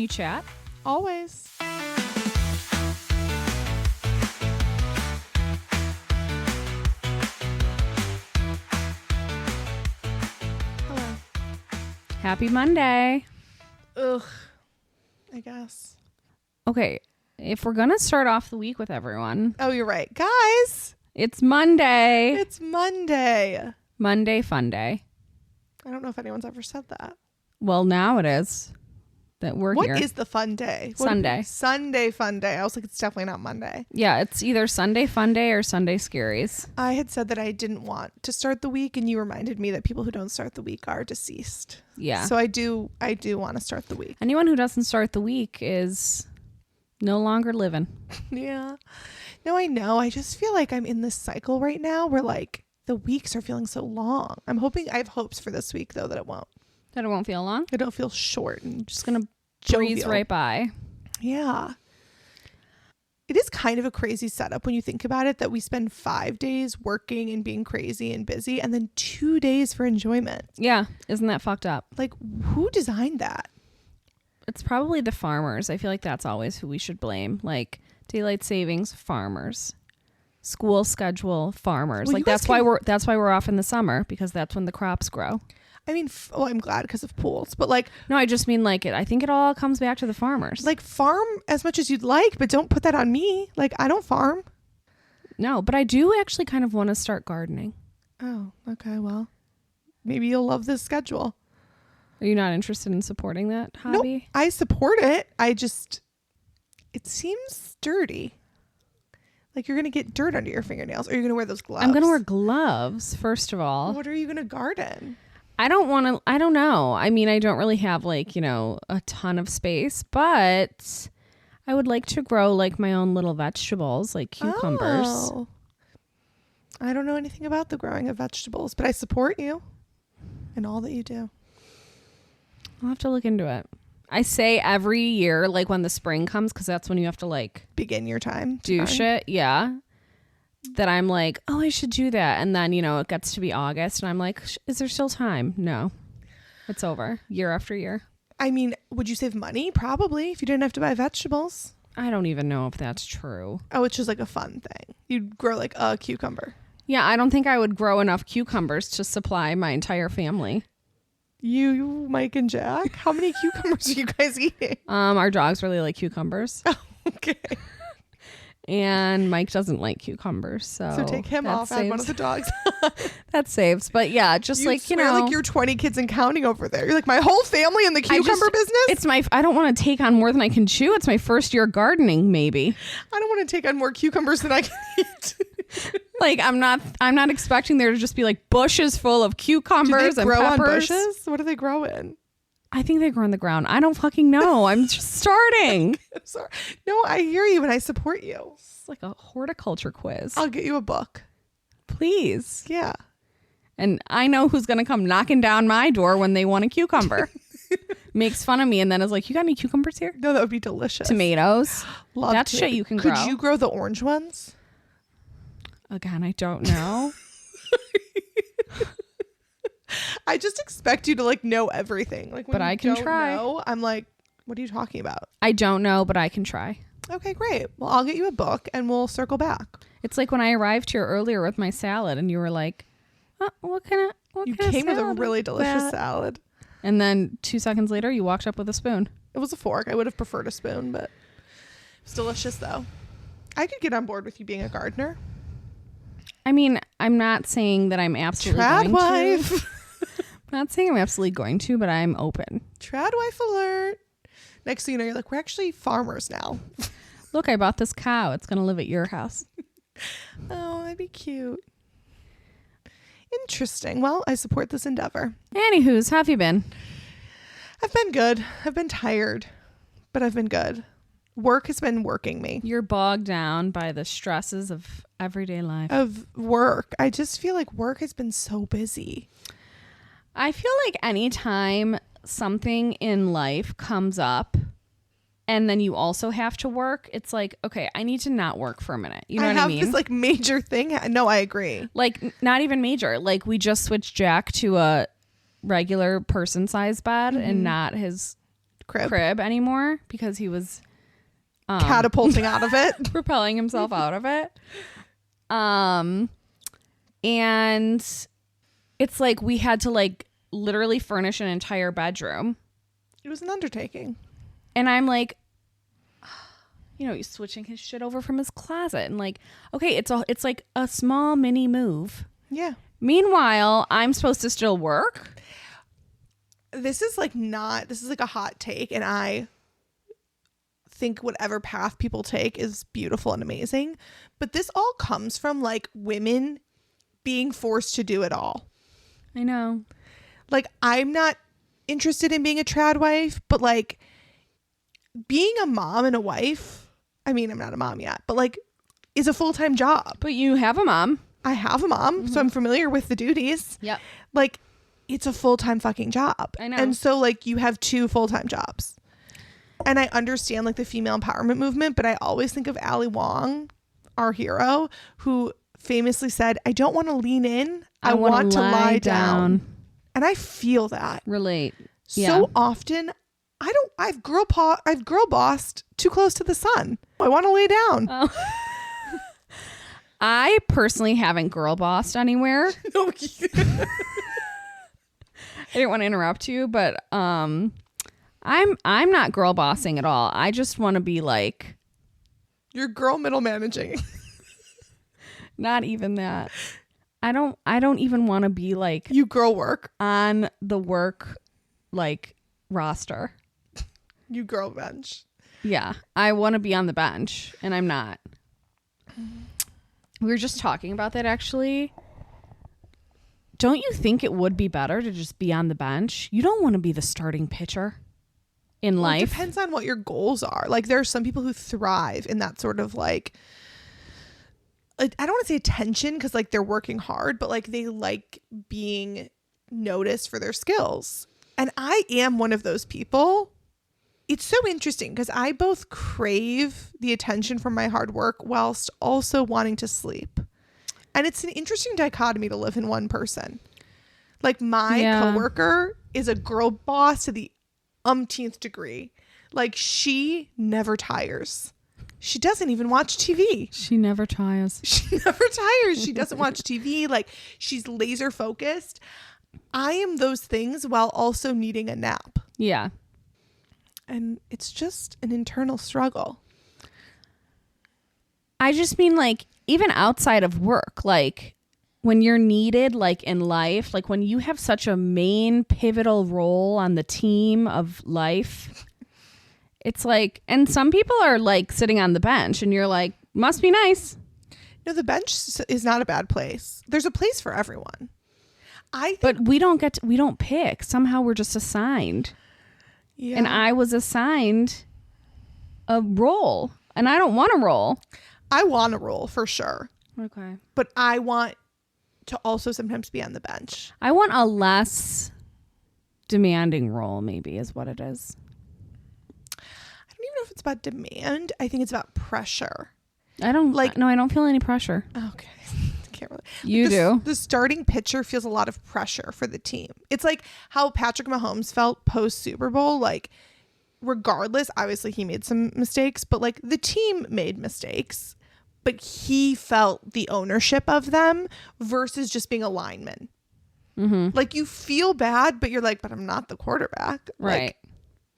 you chat? Always. Hello. Happy Monday. Ugh. I guess. Okay, if we're going to start off the week with everyone. Oh, you're right. Guys. It's Monday. It's Monday. Monday fun day. I don't know if anyone's ever said that. Well, now it is that we're here. What is the fun day? Sunday. Sunday fun day. I was like, it's definitely not Monday. Yeah, it's either Sunday fun day or Sunday scaries. I had said that I didn't want to start the week, and you reminded me that people who don't start the week are deceased. Yeah. So I do want to start the week. Anyone who doesn't start the week is no longer living. Yeah. No, I know. I just feel like I'm in this cycle right now where like the weeks are feeling so long. I have hopes for this week though that it won't. That it won't feel long? It'll feel short and Just going to breeze jovial. right by. Yeah. It is kind of a crazy setup when you think about it, that we spend 5 days working and being crazy and busy and then 2 days for enjoyment. Yeah. Isn't that fucked up? Like, who designed that? It's probably the farmers. I feel like that's always who we should blame. Like daylight savings, farmers. School schedule, farmers. Well, like that's why we're off in the summer, because that's when the crops grow. I mean, I'm glad because of pools, but like, No, I just mean like I think it all comes back to the farmers. like farm as much as you'd like, but don't put that on me. Like, I don't farm. No, but I do actually kind of want to start gardening. Oh, okay. Well, maybe you'll love this schedule. Are you not interested in supporting that No, hobby? I support it. It seems dirty. Like you're going to get dirt under your fingernails. Or you're going to wear those gloves. I'm going to wear gloves, first of all. What are you going to garden? I don't know. I mean, I don't really have like, a ton of space, but I would like to grow like my own little vegetables, like cucumbers. Oh. I don't know anything about the growing of vegetables, but I support you in all that you do. I'll have to look into it. I say every year, like when the spring comes, because that's when you have to like Begin your time. do shit. Yeah. That I'm like, oh, I should do that. And then, it gets to be August and I'm like, is there still time? No, it's over year after year. I mean, would you save money? Probably, if you didn't have to buy vegetables. I don't even know if that's true. Oh, it's just like a fun thing. You'd grow like a cucumber. Yeah, I don't think I would grow enough cucumbers to supply my entire family. You, Mike, and Jack? How many cucumbers are you guys eating? Our dogs really like cucumbers. Oh, okay. And Mike doesn't like cucumbers, so take him off, add one of the dogs. That saves. But yeah, just You like, swear like you're 20 kids and counting over there. You're like, my whole family in the cucumber business? I don't want to take on more than I can chew. It's my first year gardening, maybe. I don't want to take on more cucumbers than I can eat. Like, I'm not expecting there to just be like bushes full of cucumbers and grow peppers. on bushes? What do they grow in? I think they grow on the ground. I don't fucking know. I'm just starting. I'm sorry. No, I hear you and I support you. It's like a horticulture quiz. I'll get you a book. Please. Yeah. And I know who's going to come knocking down my door when they want a cucumber. Makes fun of me and then is like, you got any cucumbers here? No, that would be delicious. Tomatoes. Love That's tomato. shit you can grow. Could you grow the orange ones? Again, I don't know. I just expect you to like know everything. Like, when But I you can don't try. know, I'm like, what are you talking about? I don't know, but I can try. Okay, great. Well, I'll get you a book and we'll circle back. It's like when I arrived here earlier with my salad and you were like, what kind of You came with a salad really is delicious that? salad. And then 2 seconds later, you walked up with a spoon. It was a fork. I would have preferred a spoon, but it's delicious though. I could get on board with you being a gardener. I mean, I'm not saying that I'm absolutely Trad going wife. to. I'm not saying I'm absolutely going to, but I'm open. Trad wife alert. Next thing you know, you're like, we're actually farmers now. Look, I bought this cow. It's going to live at your house. Oh, that'd be cute. Interesting. Well, I support this endeavor. Anywho's, how have you been? I've been good. I've been tired, but I've been good. Work has been working me. You're bogged down by the stresses of everyday life. Of work. I just feel like work has been so busy. I feel like anytime something in life comes up and then you also have to work, it's like, okay, I need to not work for a minute. You know what I mean? I have this like major thing. No, I agree. Like not even major. Like we just switched Jack to a regular person size bed and not his crib anymore because he was catapulting out of it, propelling himself out of it. And it's like we had to like literally furnish an entire bedroom. It was an undertaking. And I'm like, he's switching his shit over from his closet and like, okay, it's like a small mini move. Yeah. Meanwhile, I'm supposed to still work. This is like a hot take, and I think whatever path people take is beautiful and amazing. But this all comes from like women being forced to do it all. I know. Like, I'm not interested in being a trad wife, but like being a mom and a wife, I mean, I'm not a mom yet, but like is a full-time job. But you have a mom. I have a mom, so I'm familiar with the duties. Yep. Like, it's a full-time fucking job. I know. And so like you have 2 full-time jobs. And I understand like the female empowerment movement, but I always think of Ali Wong, our hero, who famously said, I don't want to lean in. I want to lie down. And I feel that. Relate. So often I've girl bossed too close to the sun. I want to lay down. Oh. I personally haven't girl bossed anywhere. No. I didn't want to interrupt you, but I'm not girl bossing at all. I just want to be like, you're girl middle managing. not even that. I don't even want to be like, you girl work on the work like roster. You girl bench. Yeah, I want to be on the bench and I'm not. We were just talking about that actually. Don't you think it would be better to just be on the bench? You don't want to be the starting pitcher in life. It depends on what your goals are. Like, there are some people who thrive in that sort of like I don't want to say attention because like they're working hard, but like they like being noticed for their skills. And I am one of those people. It's so interesting because I both crave the attention from my hard work whilst also wanting to sleep. And it's an interesting dichotomy to live in one person. Like, my coworker is a girl boss to the umpteenth degree. Like, she never tires. She doesn't even watch TV. She never tires. She never tires. She doesn't watch TV. Like, she's laser focused. I am those things while also needing a nap. Yeah. And it's just an internal struggle. I just mean like even outside of work, like when you're needed, like in life, like when you have such a main pivotal role on the team of life, it's like, and some people are like sitting on the bench and you're like, must be nice. No, the bench is not a bad place. There's a place for everyone. But we don't pick. Somehow we're just assigned. Yeah. And I was assigned a role and I don't want a role. I want a role for sure. Okay. But I want to also sometimes be on the bench. I want a less demanding role, maybe, is what it is. I don't even know if it's about demand. I think it's about pressure. I don't feel any pressure. Okay. Can't really. You do. The starting pitcher feels a lot of pressure for the team. It's like how Patrick Mahomes felt post Super Bowl. Like, regardless, obviously he made some mistakes, but like the team made mistakes, but he felt the ownership of them versus just being a lineman. Mm-hmm. Like, you feel bad, but you're like, but I'm not the quarterback. Right. Like,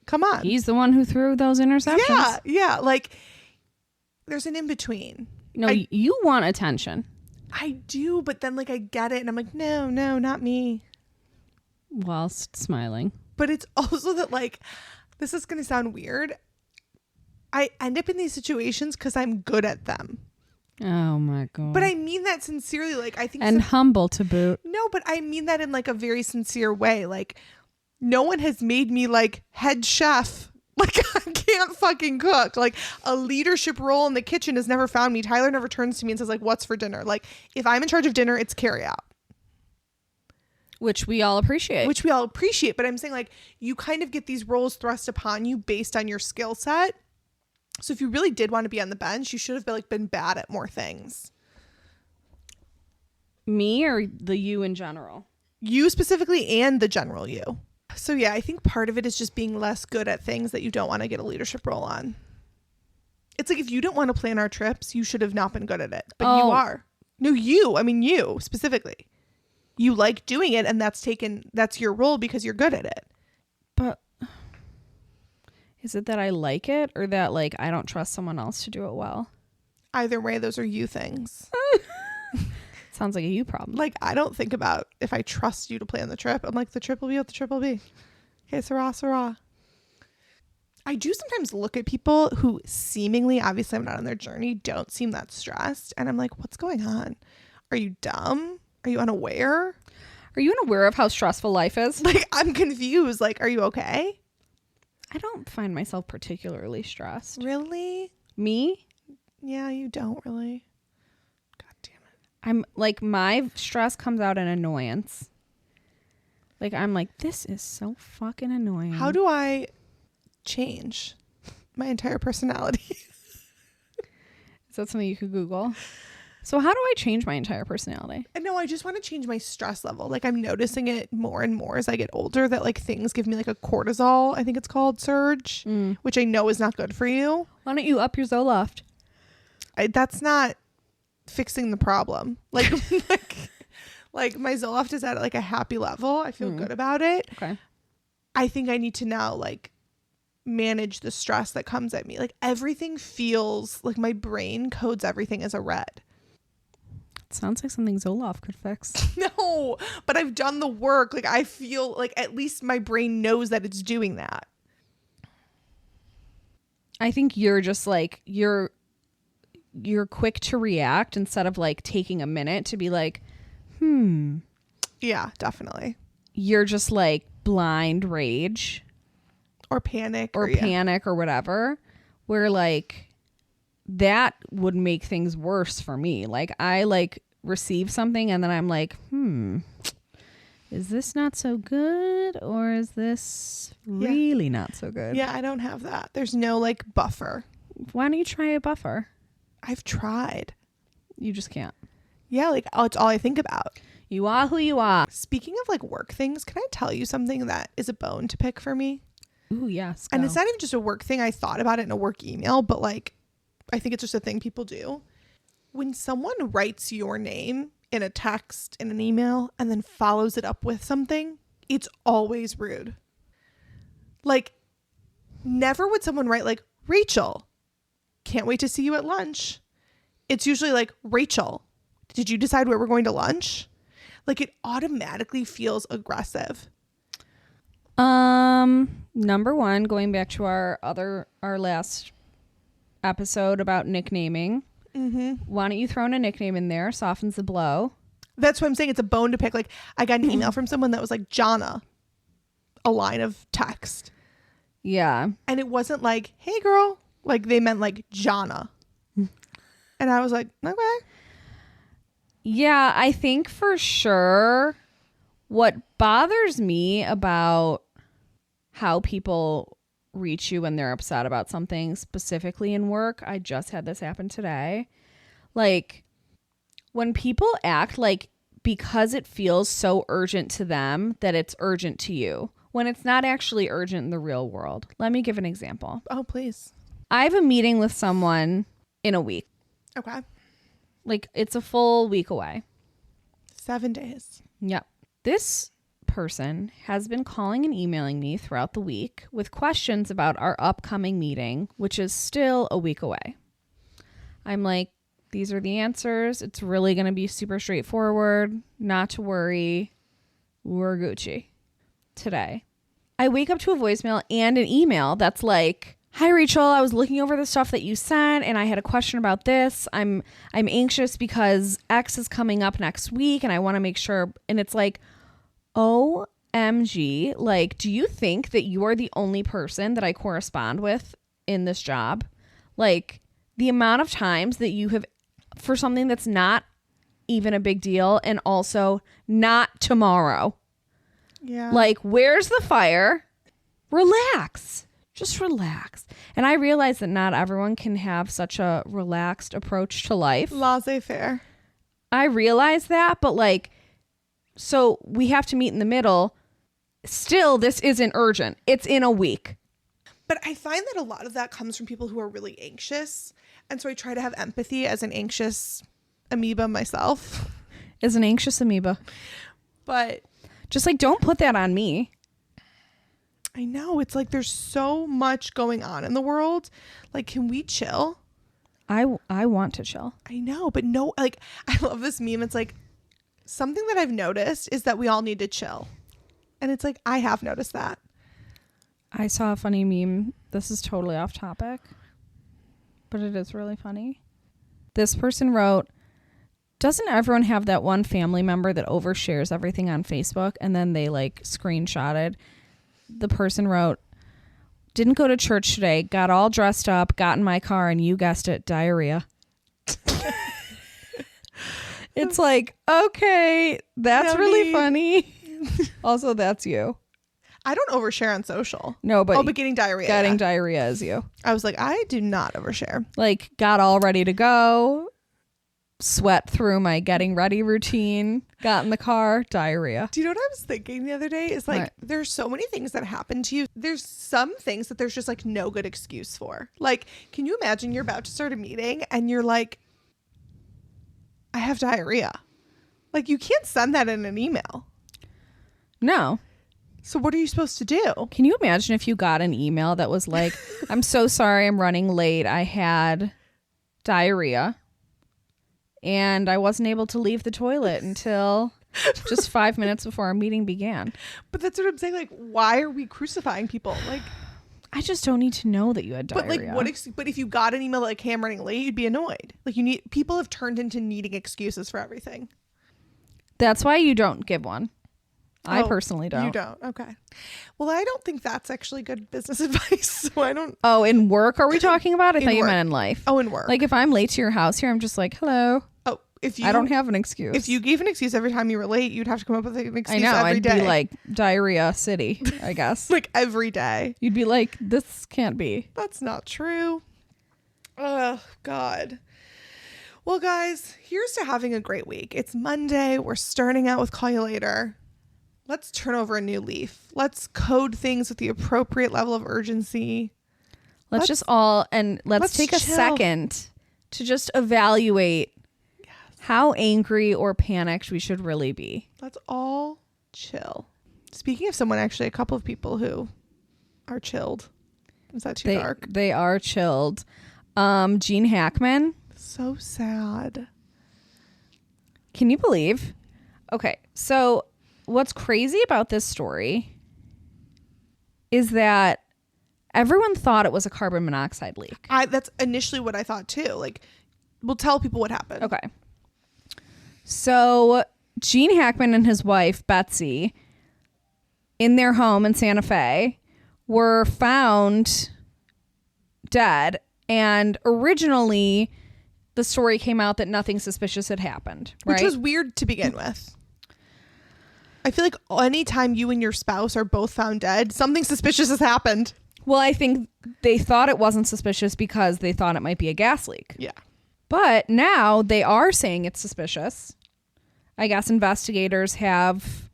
come on. He's the one who threw those interceptions. Yeah. Yeah. Like, there's an in-between. No, you want attention. I do, but then like I get it and I'm like, no, not me. Whilst smiling. But it's also that like, this is going to sound weird. I end up in these situations because I'm good at them. Oh my God. But I mean that sincerely. Like, I think. And humble to boot. No, but I mean that in like a very sincere way. Like, no one has made me like head chef. Like, I can't fucking cook. Like, a leadership role in the kitchen has never found me. Tyler never turns to me and says like, what's for dinner? Like, if I'm in charge of dinner, it's carry out. Which we all appreciate. But I'm saying like, you kind of get these roles thrust upon you based on your skill set. So if you really did want to be on the bench, you should have been bad at more things. Me or the you in general? You specifically and the general you. So yeah, I think part of it is just being less good at things that you don't want to get a leadership role on. It's like, if you don't want to plan our trips, you should have not been good at it. But you are. No, you specifically. You like doing it, and that's your role because you're good at it. But is it that I like it, or that like I don't trust someone else to do it well? Either way, those are you things. Sounds like a you problem. Like, I don't think about if I trust you to plan the trip. I'm like, the trip will be what the trip will be. Okay, sarah, sarah. I do sometimes look at people who seemingly, obviously I'm not on their journey, don't seem that stressed. And I'm like, what's going on? Are you dumb? Are you unaware? Are you unaware of how stressful life is? Like, I'm confused. Like, are you okay? I don't find myself particularly stressed. Really? Me? Yeah, you don't really. God damn it. I'm like, my stress comes out in annoyance. Like, I'm like, this is so fucking annoying. How do I change my entire personality? Is that something you could Google? So how do I change my entire personality? No, I just want to change my stress level. Like, I'm noticing it more and more as I get older, that like things give me like a cortisol, I think it's called, surge, which I know is not good for you. Why don't you up your Zoloft? That's not fixing the problem. Like, like my Zoloft is at like a happy level. I feel good about it. Okay. I think I need to now like manage the stress that comes at me. Like, everything feels like my brain codes everything as a red. Sounds like something Zoloft could fix. No, but I've done the work. Like, I feel like at least my brain knows that it's doing that. I think you're just like, you're quick to react instead of like taking a minute to be like, Yeah, definitely. You're just like blind rage. Or panic. Or panic or whatever. Where like, that would make things worse for me. Like, I like receive something and then I'm like, is this not so good, or is this really not so good? Yeah, I don't have that. There's no like buffer. Why don't you try a buffer? I've tried. You just can't. Yeah, like, it's all I think about. You are who you are. Speaking of like work things, can I tell you something that is a bone to pick for me? Ooh, yes. And it's not even just a work thing. I thought about it in a work email, but like, I think it's just a thing people do. When someone writes your name in a text, in an email, and then follows it up with something, it's always rude. Like, never would someone write like, Rachel, can't wait to see you at lunch. It's usually like, Rachel, did you decide where we're going to lunch? Like, it automatically feels aggressive. Number one, going back to our last episode about nicknaming. Why don't you throw in a nickname in there? Softens the blow. That's what I'm saying. It's a bone to pick. Like, I got an email from someone that was like, Jonna, a line of text. Yeah. And it wasn't like, hey girl. Like, they meant like Jonna. And I was like, okay. Yeah, I think for sure what bothers me about how people reach you when they're upset about something, specifically in work, I just had this happen today. Like, when people act like because it feels so urgent to them that it's urgent to you, when it's not actually urgent in the real world. Let me give an example. Oh, please. I have a meeting with someone in a week. Okay. Like, it's a full week away. 7 days. Yep. This person has been calling and emailing me throughout the week with questions about our upcoming meeting, which is still a week away. I'm like, these are the answers. It's really going to be super straightforward. Not to worry. We're Gucci. Today, I wake up to a voicemail and an email that's like, hi, Rachel, I was looking over the stuff that you sent and I had a question about this. I'm anxious because X is coming up next week and I want to make sure. And it's like, OMG, like, do you think that you are the only person that I correspond with in this job? Like, the amount of times that you have, for something that's not even a big deal and also not tomorrow. Yeah. Like, where's the fire? Relax. Just relax. And I realize that not everyone can have such a relaxed approach to life. Laissez-faire. I realize that, but like, so we have to meet in the middle. still, this isn't urgent. It's in a week. But I find that a lot of that comes from people who are really anxious. And so I try to have empathy as an anxious amoeba myself. As an anxious amoeba. But just like, don't put that on me. I know. It's like there's so much going on in the world. Like, can we chill? I want to chill. I know. But no, like, I love this meme. It's like, something that I've noticed is that we all need to chill. And it's like, I have noticed that. I saw a funny meme. This is totally off topic, but it is really funny. This person wrote, doesn't everyone have that one family member that overshares everything on Facebook? And then they like screenshotted. The person wrote, didn't go to church today, got all dressed up, got in my car, and you guessed it, diarrhea. It's like, okay, that's really funny. Also, that's you. I don't overshare on social. No, but getting diarrhea. Getting diarrhea is you. I was like, I do not overshare. Like, got all ready to go, sweat through my getting ready routine, got in the car, diarrhea. Do you know what I was thinking the other day? Is like, what? There's so many things that happen to you. There's some things that there's just like no good excuse for. Like, can you imagine you're about to start a meeting and you're like, I have diarrhea. Like, you can't send that in an email. No. So what are you supposed to do? Can you imagine if you got an email that was like, I'm so sorry, I'm running late. I had diarrhea and I wasn't able to leave the toilet until just 5 minutes before our meeting began. But that's what I'm saying. Like, why are we crucifying people? Like, I just don't need to know that you had diarrhea. But like, but if you got an email like, hey, I'm running late, you'd be annoyed. Like, people have turned into needing excuses for everything. That's why you don't give one. I personally don't. You don't? Okay. Well, I don't think that's actually good business advice. So I don't. Oh, in work are we talking about? I thought you work. meant in life. Oh, in work. Like if I'm late to your house here, I'm just like, hello. Oh, if you. I don't have an excuse. If you gave an excuse every time you were late, you'd have to come up with an excuse I know, every I'd day. be like diarrhea city, I guess. Like every day. You'd be like, this can't be. That's not true. Oh, God. Well, guys, here's to having a great week. It's Monday. We're starting out with Call You Later. Let's turn over a new leaf. Let's code things with the appropriate level of urgency. Let's take a chill. second to just evaluate how angry or panicked we should really be. Let's all chill. Speaking of someone, actually, a couple of people who are chilled. Is that too dark? They are chilled. Gene Hackman. So sad. Can you believe? Okay, so what's crazy about this story is that everyone thought it was a carbon monoxide leak. That's initially what I thought too. Like, we'll tell people what happened. Okay. So Gene Hackman and his wife, Betsy, in their home in Santa Fe, were found dead. And originally, the story came out that nothing suspicious had happened. Right? Which was weird to begin with. I feel like anytime you and your spouse are both found dead, something suspicious has happened. Well, I think they thought it wasn't suspicious because they thought it might be a gas leak. Yeah. But now they are saying it's suspicious. I guess investigators have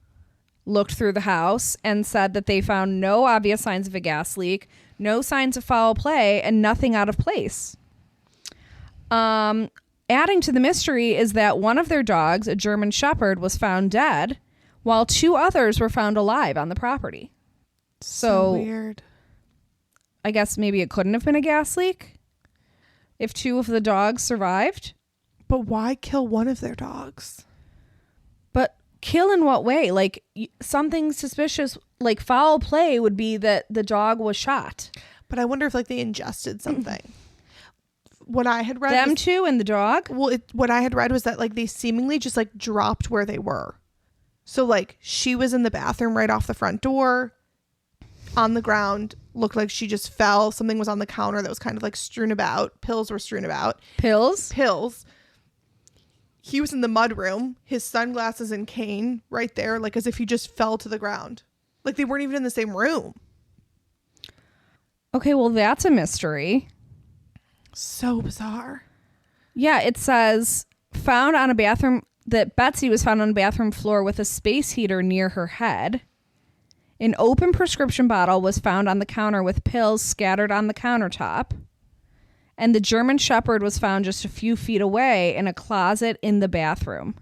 looked through the house and said that they found no obvious signs of a gas leak, no signs of foul play, and nothing out of place. Adding to the mystery is that one of their dogs, a German Shepherd, was found dead, while two others were found alive on the property. So weird. I guess maybe it couldn't have been a gas leak if two of the dogs survived. But why kill one of their dogs? But kill in what way? Like something suspicious, like foul play would be that the dog was shot. But I wonder if like they ingested something. What I had read Them two and the dog? Well, what I had read was that like they seemingly just like dropped where they were. So like she was in the bathroom right off the front door on the ground, looked like she just fell. Something was on the counter that was kind of like strewn about. Pills were strewn about. Pills? He was in the mud room, his sunglasses and cane right there, like as if he just fell to the ground. Like they weren't even in the same room. Okay, well, that's a mystery. So bizarre. Yeah, it says that Betsy was found on a bathroom floor with a space heater near her head. An open prescription bottle was found on the counter with pills scattered on the countertop. And the German Shepherd was found just a few feet away in a closet in the bathroom.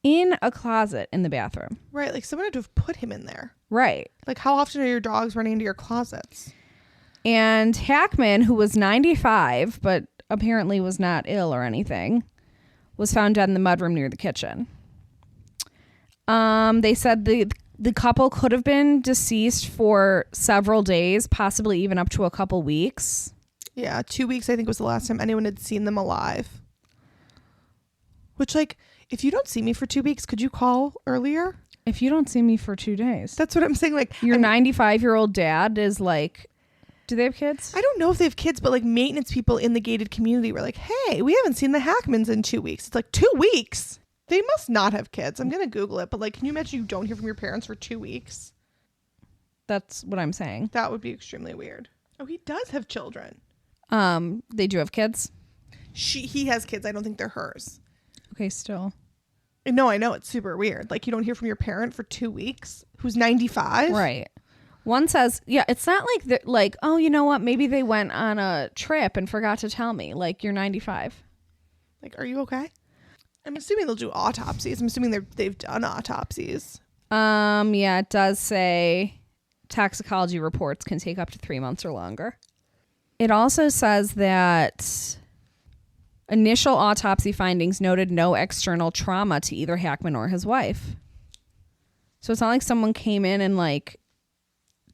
In a closet in the bathroom. Right. Like someone had to have put him in there. Right. Like how often are your dogs running into your closets? And Hackman, who was 95, but apparently was not ill or anything, was found dead in the mudroom near the kitchen. They said the couple could have been deceased for several days, possibly even up to a couple weeks. Yeah, 2 weeks I think was the last time anyone had seen them alive. Which, like, if you don't see me for 2 weeks, could you call earlier? If you don't see me for 2 days. That's what I'm saying. Like, your 95-year-old dad is like, do they have kids? I don't know if they have kids, but like maintenance people in the gated community were like, hey, we haven't seen the Hackmans in 2 weeks. It's like 2 weeks. They must not have kids. I'm going to Google it. But like, can you imagine you don't hear from your parents for 2 weeks? That's what I'm saying. That would be extremely weird. Oh, he does have children. They do have kids? He has kids. I don't think they're hers. Okay, still. No, I know. It's super weird. Like, you don't hear from your parent for 2 weeks who's 95. Right. One says, yeah, it's not like, like, oh, you know what? Maybe they went on a trip and forgot to tell me. Like, you're 95. Like, are you okay? I'm assuming they'll do autopsies. I'm assuming they've done autopsies. Yeah, it does say toxicology reports can take up to 3 months or longer. It also says that initial autopsy findings noted no external trauma to either Hackman or his wife. So it's not like someone came in and like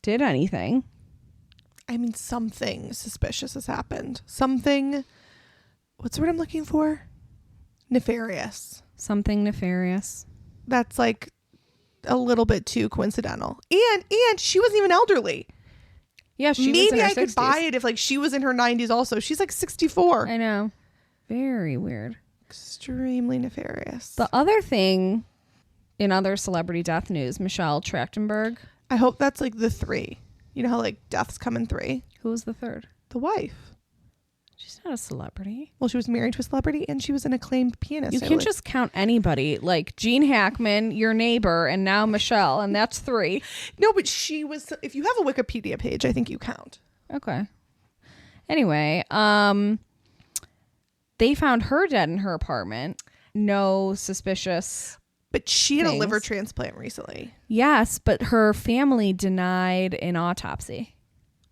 did anything. I mean, something suspicious has happened. Something, what's the word I'm looking for? Nefarious. Something nefarious. That's like a little bit too coincidental. And she wasn't even elderly. Yeah, she was in maybe her I 60s. could buy it if like she was in her 90s also. She's like 64. I know. Very weird. Extremely nefarious. The other thing in other celebrity death news, Michelle Trachtenberg. I hope that's like the 3. You know how like deaths come in 3? Who was the third? The wife. She's not a celebrity. Well, she was married to a celebrity and she was an acclaimed pianist. You can't just count anybody. Like Gene Hackman, your neighbor, and now Michelle, and that's 3. No, but she was, if you have a Wikipedia page, I think you count. Okay. Anyway, they found her dead in her apartment. No suspicious. But she had things. a liver transplant recently. Yes, but her family denied an autopsy.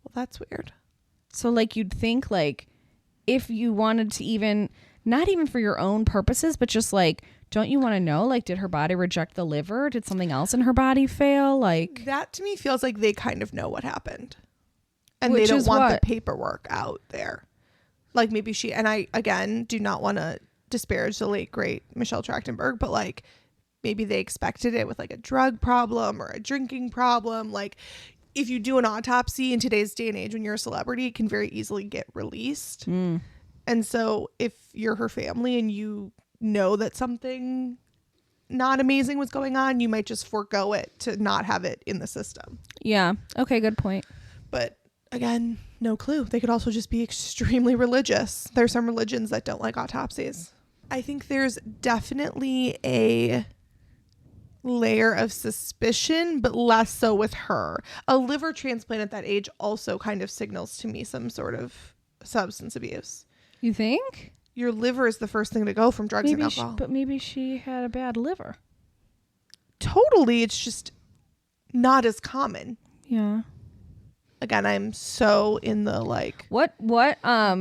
Well, that's weird. So like you'd think like if you wanted to even, not even for your own purposes, but just like, don't you want to know, like, did her body reject the liver? Did something else in her body fail? Like that to me feels like they kind of know what happened. And Which they don't is want what? the paperwork out there. Like maybe she, and I, again, do not want to disparage the late, great Michelle Trachtenberg, but like maybe they expected it with like a drug problem or a drinking problem. Like if you do an autopsy in today's day and age when you're a celebrity, it can very easily get released. And so if you're her family and you know that something not amazing was going on, you might just forego it to not have it in the system. Yeah. Okay, good point. But again, no clue. They could also just be extremely religious. There's some religions that don't like autopsies. I think there's definitely a layer of suspicion, but less so with her. A liver transplant at that age also kind of signals to me some sort of substance abuse. You think? Your liver is the first thing to go from drugs and Maybe alcohol. but maybe she had a bad liver. Totally. It's just not as common. Yeah. Again, I'm so in the like What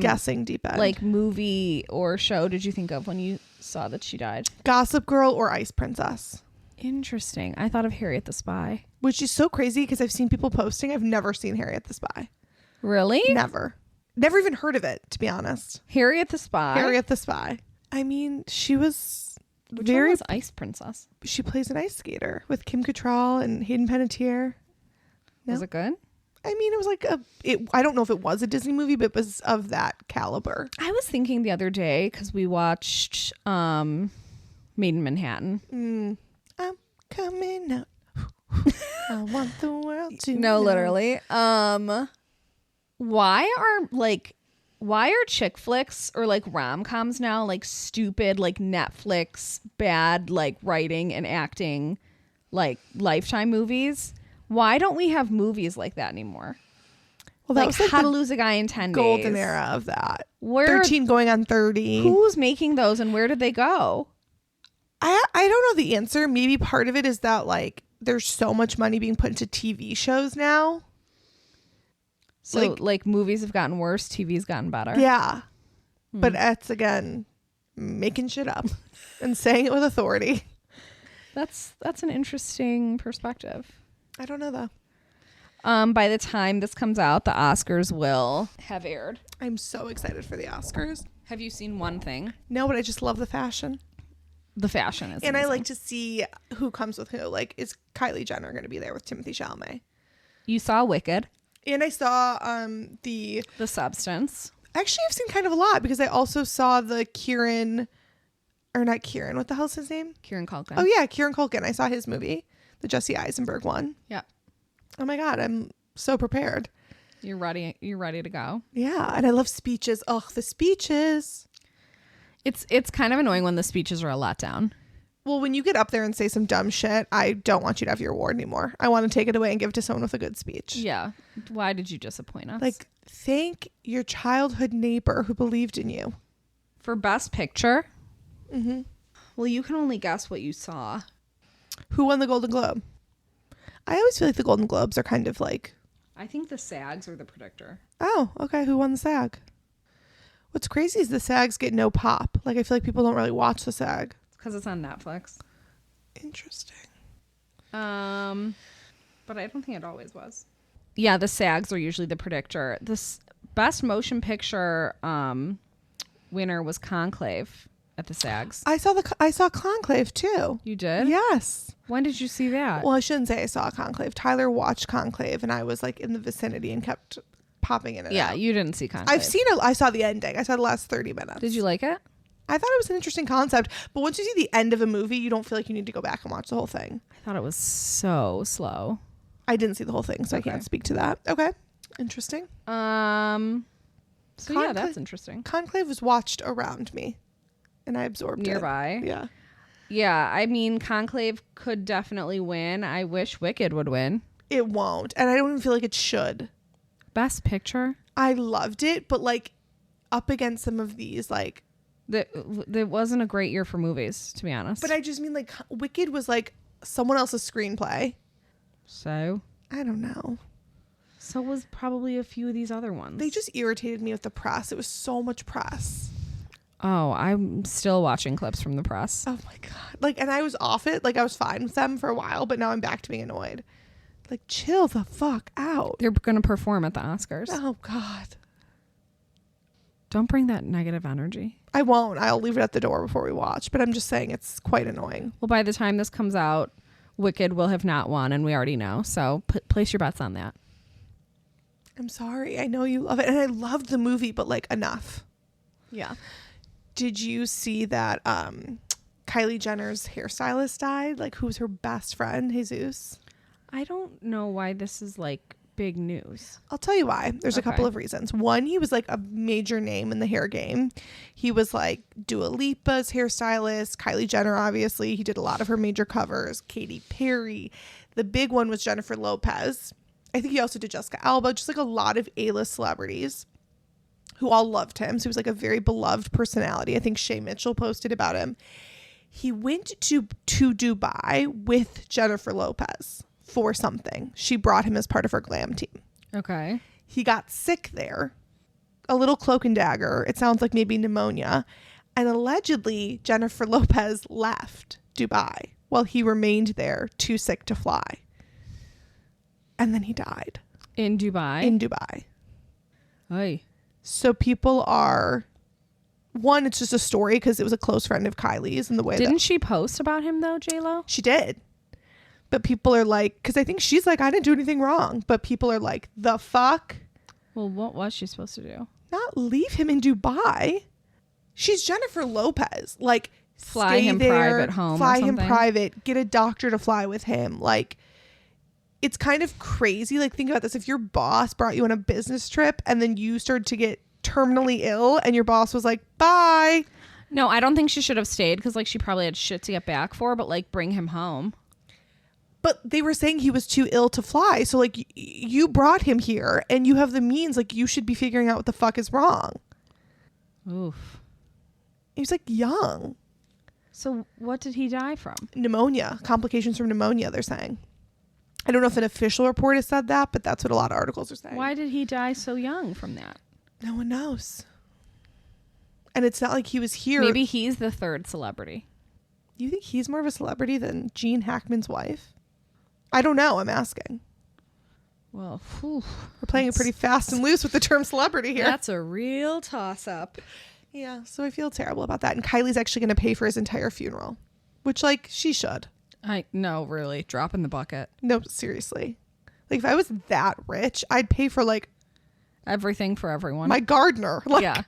guessing deep end. like movie or show did you think of when you saw that she died? Gossip Girl or Ice Princess. Interesting. I thought of Harriet the Spy. Which is so crazy because I've seen people posting. I've never seen Harriet the Spy. Really? Never even heard of it, to be honest. Harriet the Spy. Harriet the Spy. I mean, she was Which one was Ice Princess? She plays an ice skater with Kim Cattrall and Hayden Panettiere. No? Was it good? I mean, it was like I don't know if it was a Disney movie, but it was of that caliber. I was thinking the other day because we watched Made in Manhattan. I'm coming out. I want the world to No, know. literally. Why are chick flicks or like rom-coms now like stupid like Netflix bad like writing and acting like Lifetime movies? Why don't we have movies like that anymore? Well, that Like, was like How to the Lose a Guy in 10 golden Days. era of that. Where 13 going on 30. Who's making those and where did they go? I don't know the answer. Maybe part of it is that like there's so much money being put into TV shows now. So like movies have gotten worse, TV's gotten better. Yeah. But that's again making shit up and saying it with authority. That's an interesting perspective. I don't know though. By the time this comes out, the Oscars will have aired. I'm so excited for the Oscars. Have you seen one thing? No, but I just love the fashion. The fashion is And amazing. I like to see who comes with who. Like, is Kylie Jenner going to be there with Timothée Chalamet? You saw Wicked. And I saw The Substance. Actually, I've seen kind of a lot because I also saw the not Kieran. What the hell's his name? Kieran Culkin. Oh, yeah, Kieran Culkin. I saw his movie, the Jesse Eisenberg one. Yeah. Oh, my God. I'm so prepared. You're ready to go. Yeah. And I love speeches. Oh, the speeches. It's kind of annoying when the speeches are a letdown. Well, when you get up there and say some dumb shit, I don't want you to have your award anymore. I want to take it away and give it to someone with a good speech. Yeah. Why did you disappoint us? Like, thank your childhood neighbor who believed in you. For Best Picture? Mm-hmm. Well, you can only guess what you saw. Who won the Golden Globe? I always feel like the Golden Globes are kind of like... I think the SAGs are the predictor. Oh, okay. Who won the SAG? What's crazy is the SAGs get no pop. Like, I feel like people don't really watch the SAG. It's because it's on Netflix. Interesting. But I don't think it always was. Yeah, the SAGs are usually the predictor. This Best Motion Picture winner was Conclave at the SAGs. I saw Conclave too. You did? Yes. When did you see that? Well, I shouldn't say I saw Conclave. Tyler watched Conclave, and I was like in the vicinity and kept popping in and out. Yeah, you didn't see Conclave. I saw the ending. I saw the last 30 minutes. Did you like it? I thought it was an interesting concept, but once you see the end of a movie, you don't feel like you need to go back and watch the whole thing. I thought it was so slow. I didn't see the whole thing, so I can't speak to that. Okay. Interesting. So yeah, that's interesting. Conclave was watched around me, and I absorbed Nearby. it. Yeah. Yeah, I mean, Conclave could definitely win. I wish Wicked would win. It won't, and I don't even feel like it should. Best Picture? I loved it, but like up against some of these, like... That wasn't a great year for movies, to be honest. But I just mean like Wicked was like someone else's screenplay. So? I don't know. So was probably a few of these other ones. They just irritated me with the press. It was so much press. Oh, I'm still watching clips from the press. Oh my God. Like, and I was off it. Like, I was fine with them for a while, but now I'm back to being annoyed. Like, chill the fuck out. They're going to perform at the Oscars. Oh God. Don't bring that negative energy. I won't. I'll leave it at the door before we watch, but I'm just saying it's quite annoying. Well, by the time this comes out, Wicked will have not won, and we already know. So place your bets on that. I'm sorry. I know you love it. And I loved the movie, but like enough. Yeah. Did you see that Kylie Jenner's hairstylist died? Like, who's her best friend, Jesus? I don't know why this is like big news. I'll tell you why. There's a couple Okay. of reasons. One, he was like a major name in the hair game. He was like Dua Lipa's hairstylist, Kylie Jenner, obviously. He did a lot of her major covers, Katy Perry. The big one was Jennifer Lopez. I think he also did Jessica Alba, just like a lot of A-list celebrities who all loved him. So he was like a very beloved personality. I think Shay Mitchell posted about him. He went to Dubai with Jennifer Lopez for something. She brought him as part of her glam team. Okay. He got sick there, a little cloak and dagger. It sounds like maybe pneumonia. And allegedly, Jennifer Lopez left Dubai while he remained there, too sick to fly. And then he died. In Dubai? In Dubai. Oy. So people are... One, it's just a story because it was a close friend of Kylie's and the way Didn't she post about him, though, J-Lo? She did. But people are like... Because I think she's like, I didn't do anything wrong. But people are like, the fuck? Well, what was she supposed to do? Not leave him in Dubai. She's Jennifer Lopez. Like, Fly stay him there, private home or fly him something? private, get a doctor to fly with him. Like, it's kind of crazy. Like, think about this. If your boss brought you on a business trip and then you started to get terminally ill and your boss was like, bye. No, I don't think she should have stayed because, like, she probably had shit to get back for, but, like, bring him home. But they were saying he was too ill to fly. So like you brought him here and you have the means. Like you should be figuring out what the fuck is wrong. Oof. He was like young. So what did he die from? Pneumonia. Complications from pneumonia, they're saying. I don't know if an official report has said that, but that's what a lot of articles are saying. Why did he die so young from that? No one knows. And it's not like he was here. Maybe he's the third celebrity. You think he's more of a celebrity than Gene Hackman's wife? I don't know. I'm asking. Well, whew, we're playing it pretty fast and loose with the term celebrity here. That's a real toss-up. Yeah, so I feel terrible about that. And Kylie's actually going to pay for his entire funeral, which, like, she should. No, really. Drop in the bucket. No, seriously. Like, if I was that rich, I'd pay for, like... everything for everyone. My gardener. Like, yeah.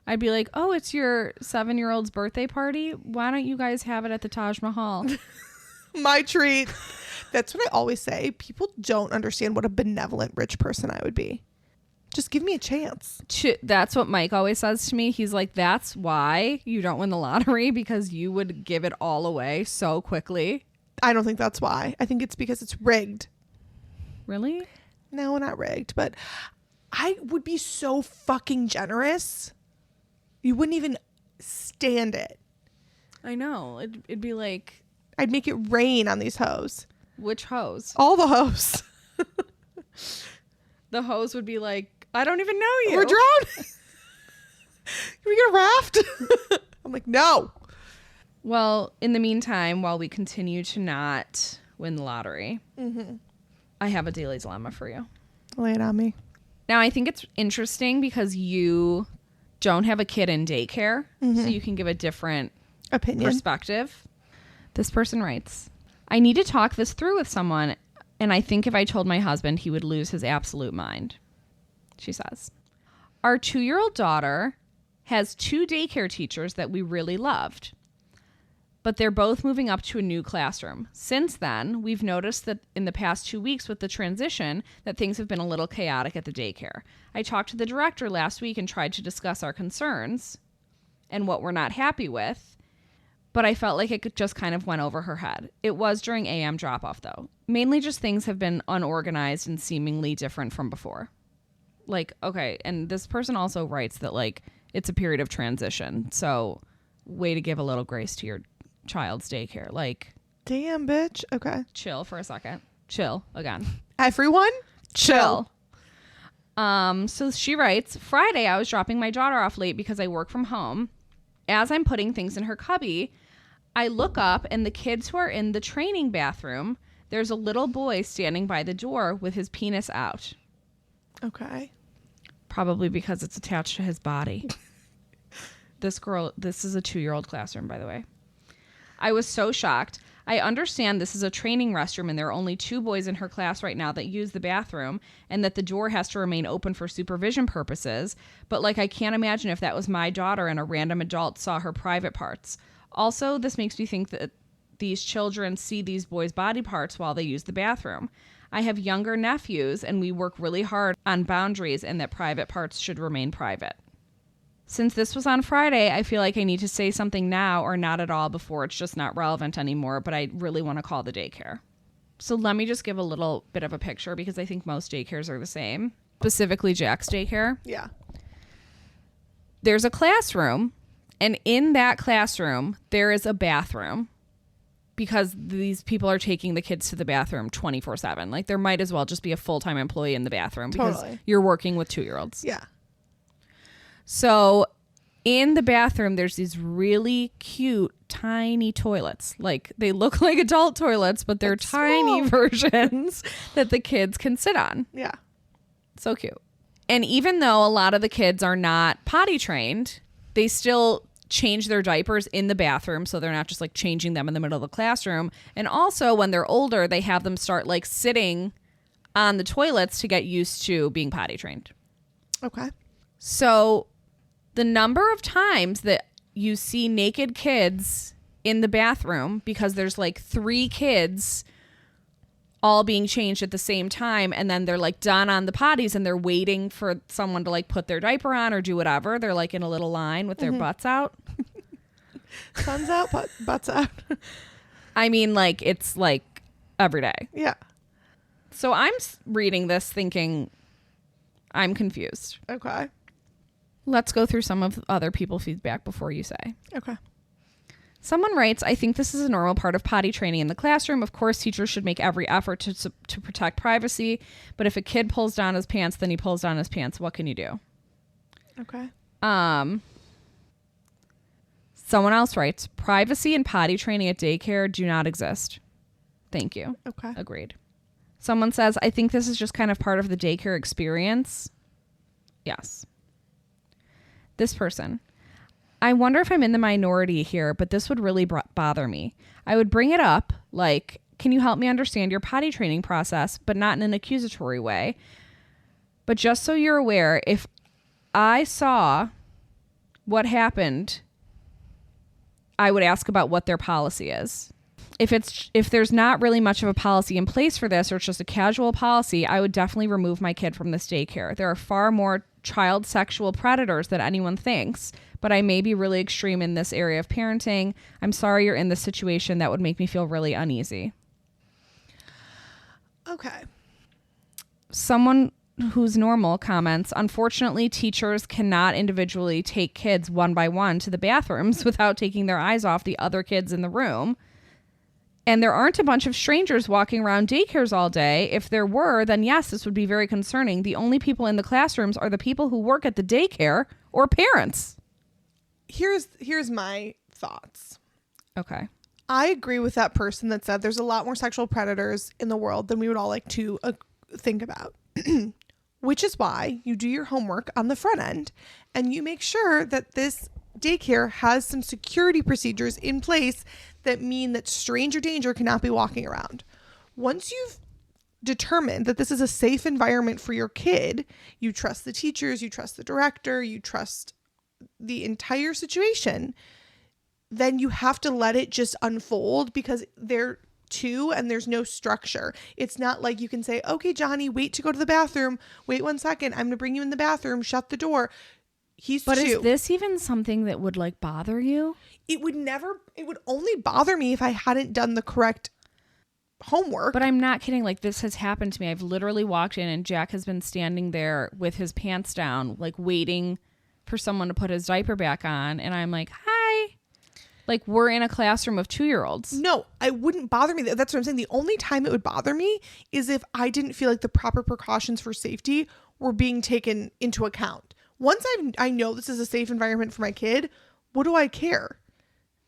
I'd be like, oh, it's your 7-year-old's birthday party? Why don't you guys have it at the Taj Mahal? My treat. That's what I always say. People don't understand what a benevolent rich person I would be. Just give me a chance. That's what Mike always says to me. He's like, that's why you don't win the lottery, because you would give it all away so quickly. I don't think that's why. I think it's because it's rigged. Really? No, not rigged, but I would be so fucking generous. You wouldn't even stand it. I know. It'd be like... I'd make it rain on these hoes. Which hoes? All the hoes. The hoes would be like, I don't even know you. We're drowning. Can we get a raft? I'm like, no. Well, in the meantime, while we continue to not win the lottery, I have a daily dilemma for you. Lay it on me. Now, I think it's interesting because you don't have a kid in daycare, so you can give a different opinion perspective. This person writes, I need to talk this through with someone, and I think if I told my husband, he would lose his absolute mind. She says, our 2-year-old daughter has 2 daycare teachers that we really loved, but they're both moving up to a new classroom. Since then, we've noticed that in the past 2 weeks with the transition that things have been a little chaotic at the daycare. I talked to the director last week and tried to discuss our concerns and what we're not happy with, but I felt like it just kind of went over her head. It was during AM drop-off, though. Mainly just things have been unorganized and seemingly different from before. Like, okay, and this person also writes that, like, it's a period of transition. So, way to give a little grace to your child's daycare. Like, damn, bitch. Okay. Chill for a second. Chill again. Everyone, chill. So she writes, Friday, I was dropping my daughter off late because I work from home. As I'm putting things in her cubby, I look up and the kids who are in the training bathroom, there's a little boy standing by the door with his penis out. Okay. Probably because it's attached to his body. This is a 2-year-old classroom, by the way. I was so shocked. I understand this is a training restroom and there are only 2 boys in her class right now that use the bathroom and that the door has to remain open for supervision purposes. But like, I can't imagine if that was my daughter and a random adult saw her private parts. Also, this makes me think that these children see these boys' body parts while they use the bathroom. I have younger nephews and we work really hard on boundaries and that private parts should remain private. Since this was on Friday, I feel like I need to say something now or not at all before it's just not relevant anymore, but I really want to call the daycare. So let me just give a little bit of a picture because I think most daycares are the same, specifically Jack's daycare. Yeah. There's a classroom, and in that classroom, there is a bathroom because these people are taking the kids to the bathroom 24/7. Like, there might as well just be a full-time employee in the bathroom because you're working with 2-year-olds. Yeah. So in the bathroom, there's these really cute, tiny toilets. Like, they look like adult toilets, but they're tiny versions that the kids can sit on. Yeah. So cute. And even though a lot of the kids are not potty trained, they still change their diapers in the bathroom. So they're not just like changing them in the middle of the classroom. And also when they're older, they have them start like sitting on the toilets to get used to being potty trained. Okay. So the number of times that you see naked kids in the bathroom because there's like 3 kids all being changed at the same time, and then they're like done on the potties and they're waiting for someone to like put their diaper on or do whatever. They're like in a little line with their butts out. Sun's out, butts out. I mean, like, it's like every day. Yeah. So I'm reading this thinking I'm confused. Okay. Let's go through some of other people's feedback before you say. Okay. Someone writes, I think this is a normal part of potty training in the classroom. Of course, teachers should make every effort to protect privacy. But if a kid pulls down his pants, then he pulls down his pants. What can you do? Okay. Someone else writes, privacy and potty training at daycare do not exist. Thank you. Okay. Agreed. Someone says, I think this is just kind of part of the daycare experience. Yes. This person. I wonder if I'm in the minority here, but this would really bother me. I would bring it up, like, can you help me understand your potty training process, but not in an accusatory way. But just so you're aware, if I saw what happened, I would ask about what their policy is. If there's not really much of a policy in place for this, or it's just a casual policy, I would definitely remove my kid from this daycare. There are far more child sexual predators than anyone thinks, but I may be really extreme in this area of parenting. I'm sorry you're in this situation. That would make me feel really uneasy. Okay. Someone who's normal comments, unfortunately, teachers cannot individually take kids one by one to the bathrooms without taking their eyes off the other kids in the room. And there aren't a bunch of strangers walking around daycares all day. If there were, then yes, this would be very concerning. The only people in the classrooms are the people who work at the daycare or parents. Here's my thoughts. Okay. I agree with that person that said there's a lot more sexual predators in the world than we would all like to think about. Which is why you do your homework on the front end and you make sure that this daycare has some security procedures in place that mean that stranger danger cannot be walking around. Once you've determined that this is a safe environment for your kid, you trust the teachers, you trust the director, you trust the entire situation, then you have to let it just unfold because they're two and there's no structure. It's not like you can say, okay, Johnny, wait to go to the bathroom. Wait 1 second. I'm going to bring you in the bathroom. Shut the door. But is this even something that would like bother you? It would only bother me if I hadn't done the correct homework. But I'm not kidding. Like, this has happened to me. I've literally walked in and Jack has been standing there with his pants down, like waiting for someone to put his diaper back on. And I'm like, hi. Like, we're in a classroom of 2-year-olds. No, it wouldn't bother me. That's what I'm saying. The only time it would bother me is if I didn't feel like the proper precautions for safety were being taken into account. Once I know this is a safe environment for my kid, what do I care?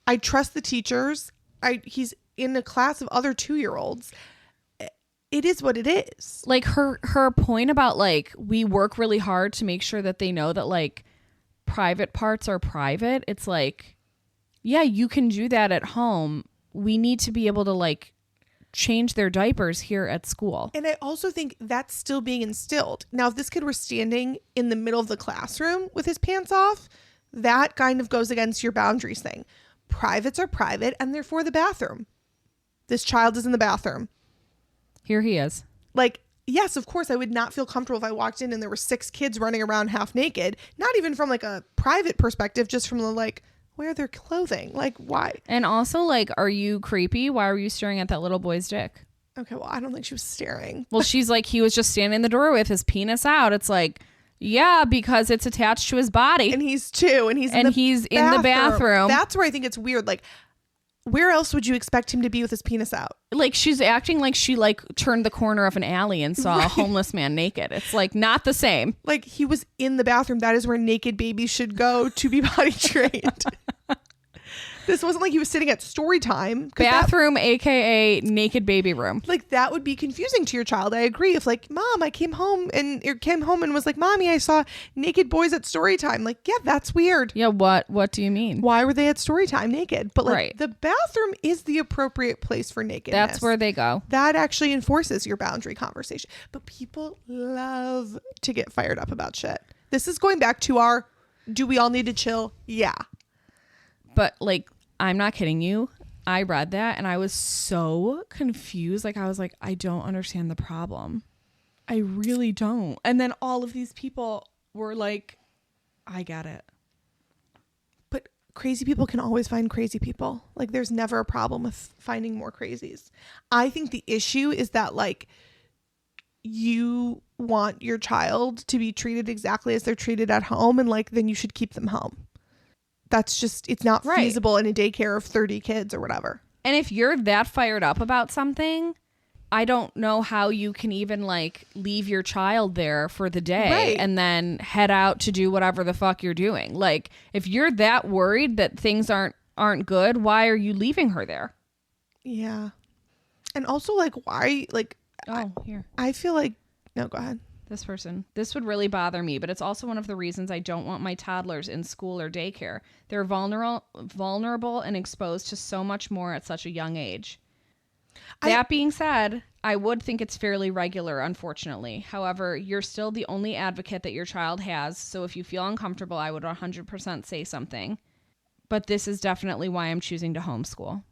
I trust the teachers. He's in a class of other 2-year-olds. It is what it is. Like her point about like, we work really hard to make sure that they know that like private parts are private. It's like, yeah, you can do that at home. We need to be able to like change their diapers here at school. And I also think that's still being instilled. Now, if this kid were standing in the middle of the classroom with his pants off, that kind of goes against your boundaries thing. Privates are private and they're for the bathroom. This child is in the bathroom. Here he is. Like, yes, of course, I would not feel comfortable if I walked in and there were 6 kids running around half naked. Not even from like a private perspective, just from the like, wear their clothing. Like, why? And also, like, are you creepy? Why were you staring at that little boy's dick? Okay, well, I don't think she was staring. Well, she's like, he was just standing in the door with his penis out. It's like, yeah, because it's attached to his body. And he's 2 and he's in the bathroom. That's where I think it's weird. Like, where else would you expect him to be with his penis out? Like, she's acting like she like turned the corner of an alley and saw a homeless man naked. It's like not the same. Like, he was in the bathroom. That is where naked babies should go to be potty trained. This wasn't like he was sitting at story time. Bathroom, aka naked baby room. Like, that would be confusing to your child. I agree. If like, Mom, I came home and was like, Mommy, I saw naked boys at story time. Like, yeah, that's weird. Yeah, what do you mean? Why were they at story time naked? But like, the bathroom is the appropriate place for nakedness. That's where they go. That actually enforces your boundary conversation. But people love to get fired up about shit. This is going back to our, do we all need to chill? Yeah. But like, I'm not kidding you. I read that and I was so confused. Like, I was like, I don't understand the problem. I really don't. And then all of these people were like, I get it. But crazy people can always find crazy people. Like there's never a problem with finding more crazies. I think the issue is that like you want your child to be treated exactly as they're treated at home, and like then you should keep them home. That's just, it's not feasible in a daycare of 30 kids or whatever. And if you're that fired up about something, I don't know how you can even like leave your child there for the day and then head out to do whatever the fuck you're doing. Like if you're that worried that things aren't good, why are you leaving her there? Yeah. And also like why like here. I feel like no, go ahead. This would really bother me, but it's also one of the reasons I don't want my toddlers in school or daycare. They're vulnerable and exposed to so much more at such a young age. That being said, I would think it's fairly regular, unfortunately. However, you're still the only advocate that your child has, so if you feel uncomfortable, I would 100% say something. But this is definitely why I'm choosing to homeschool.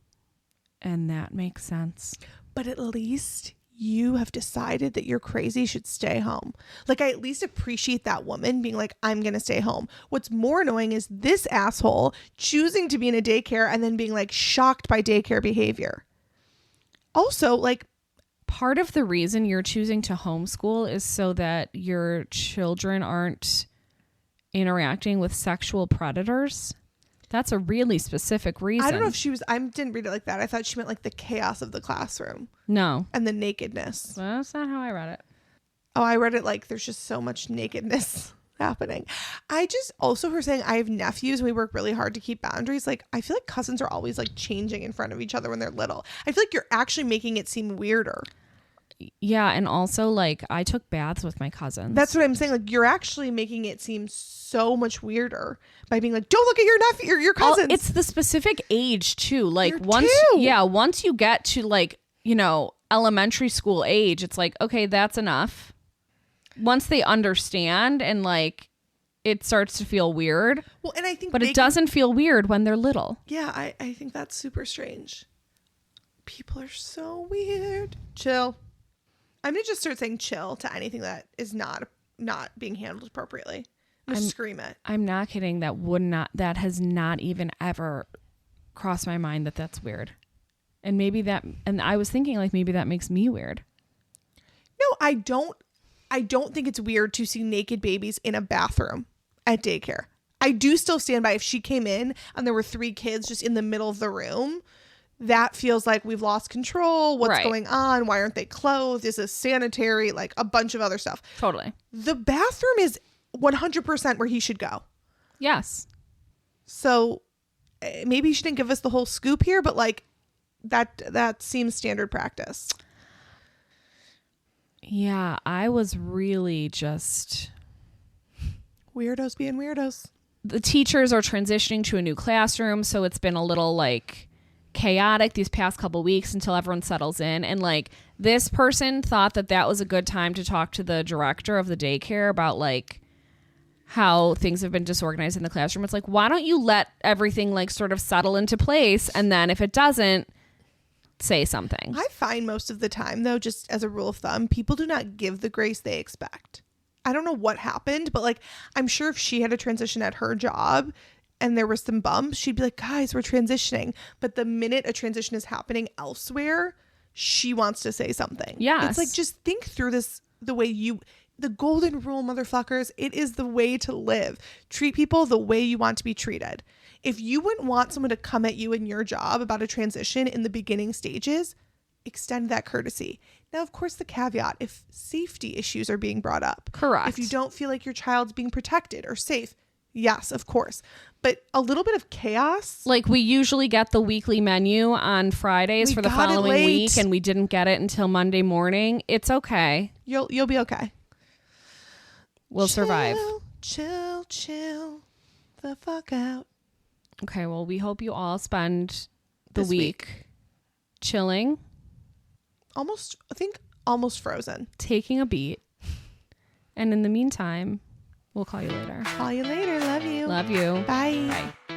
And that makes sense. But at least you have decided that you're crazy, should stay home. Like, I at least appreciate that woman being like, I'm going to stay home. What's more annoying is this asshole choosing to be in a daycare and then being like shocked by daycare behavior. Also, like, part of the reason you're choosing to homeschool is so that your children aren't interacting with sexual predators. That's a really specific reason. I don't know if I didn't read it like that. I thought she meant like the chaos of the classroom. No. And the nakedness. Well, that's not how I read it. Oh, I read it like there's just so much nakedness happening. I just also, her saying I have nephews and we work really hard to keep boundaries. Like, I feel like cousins are always like changing in front of each other when they're little. I feel like you're actually making it seem weirder. Yeah, and also like I took baths with my cousins. That's what I'm saying. Like, you're actually making it seem so much weirder by being like, don't look at your nephew or your cousins. It's the specific age too. Like You're once two. Once you get to like, elementary school age, it's like, okay, that's enough. Once they understand and like it starts to feel weird. Well, and I think it doesn't feel weird when they're little. Yeah, I think that's super strange. People are so weird. Chill. I'm going to just start saying chill to anything that is not being handled appropriately. Just scream it. I'm not kidding. That has not even ever crossed my mind that that's weird. And and I was thinking like maybe that makes me weird. No, I don't think it's weird to see naked babies in a bathroom at daycare. I do still stand by if she came in and there were 3 kids just in the middle of the room. That feels like we've lost control. What's going on? Why aren't they clothed? Is this sanitary? Like a bunch of other stuff. Totally. The bathroom is 100% where he should go. Yes. So maybe she didn't give us the whole scoop here, but like that seems standard practice. Yeah, I was really just... Weirdos being weirdos. The teachers are transitioning to a new classroom, so it's been a little like chaotic these past couple weeks until everyone settles in. And like this person thought that was a good time to talk to the director of the daycare about like how things have been disorganized in the classroom. It's like, why don't you let everything like sort of settle into place, and then if it doesn't, say something. I find most of the time though, just as a rule of thumb, people do not give the grace they expect. I don't know what happened, but like I'm sure if she had a transition at her job and there were some bumps, she'd be like, guys, we're transitioning. But the minute a transition is happening elsewhere, she wants to say something. Yes. It's like, just think through this the golden rule, motherfuckers. It is the way to live. Treat people the way you want to be treated. If you wouldn't want someone to come at you in your job about a transition in the beginning stages, extend that courtesy. Now, of course, the caveat, if safety issues are being brought up. Correct. If you don't feel like your child's being protected or safe, yes, of course. But a little bit of chaos. Like we usually get the weekly menu on Fridays for the following week, and we didn't get it until Monday morning. It's okay. You'll be okay. We'll survive. Chill the fuck out. Okay, well, we hope you all spend the This week chilling. Almost frozen. Taking a beat. And in the meantime, we'll call you later. Call you later. Love you. Love you. Bye. Bye.